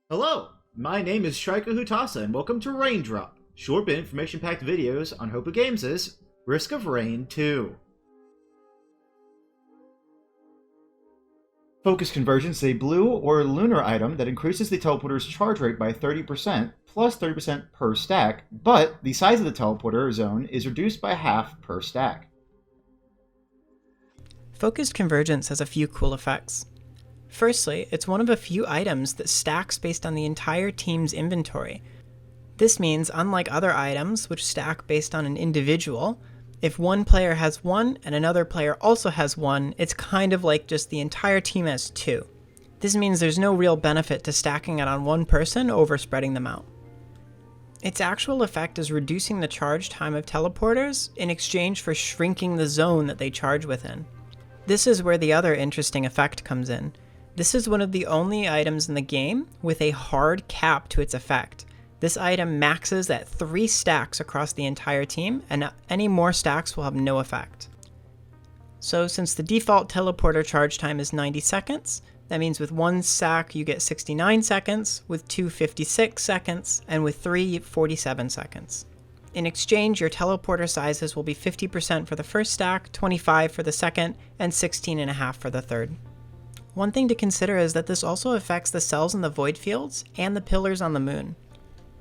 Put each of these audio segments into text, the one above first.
Hello, my name is Shrika Hutasa, and welcome to RAINDROP, short but information-packed videos on Hopa Games' Risk of Rain 2. Focus Convergence is a blue or lunar item that increases the teleporter's charge rate by 30%, plus 30% per stack, but the size of the teleporter zone is reduced by half per stack. Focused Convergence has a few cool effects. Firstly, it's one of a few items that stacks based on the entire team's inventory. This means, unlike other items, which stack based on an individual, if one player has one and another player also has one, it's kind of like just the entire team has two. This means there's no real benefit to stacking it on one person over spreading them out. Its actual effect is reducing the charge time of teleporters in exchange for shrinking the zone that they charge within. This is where the other interesting effect comes in. This is one of the only items in the game with a hard cap to its effect. This item maxes at 3 stacks across the entire team, and any more stacks will have no effect. So since the default teleporter charge time is 90 seconds, that means with 1 stack you get 69 seconds, with 2 56 seconds, and with 3 47 seconds. In exchange, your teleporter sizes will be 50% for the first stack, 25% for the second, and 16.5% for the third. One thing to consider is that this also affects the cells in the void fields and the pillars on the moon.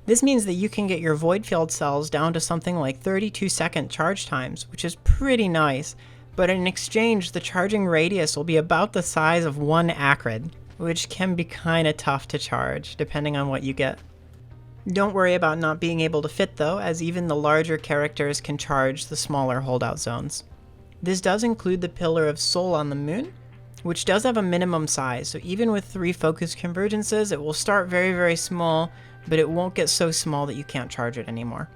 This means that you can get your void field cells down to something like 32-second charge times, which is pretty nice, but in exchange the charging radius will be about the size of 1 acrid, which can be kinda tough to charge, depending on what you get. Don't worry about not being able to fit though, as even the larger characters can charge the smaller holdout zones. This does include the Pillar of Soul on the moon, which does have a minimum size, so even with 3 focus convergences, it will start very, very small, but it won't get so small that you can't charge it anymore.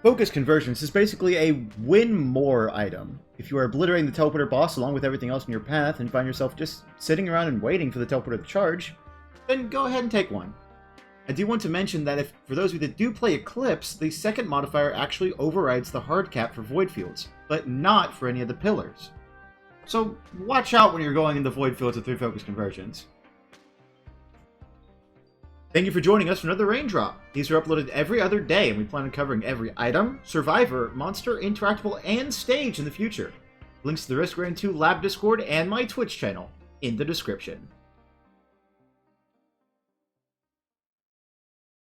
Focus Convergence is basically a win more item. If you are obliterating the teleporter boss along with everything else in your path and find yourself just sitting around and waiting for the teleporter to charge, then go ahead and take one. I do want to mention that for those of you that do play Eclipse, the second modifier actually overrides the hard cap for void fields, but not for any of the pillars. So watch out when you're going into void fields with 3 focus conversions. Thank you for joining us for another Raindrop. These are uploaded every other day, and we plan on covering every item, survivor, monster, interactable, and stage in the future. Links to the Risk of Rain 2 Lab Discord and my Twitch channel in the description.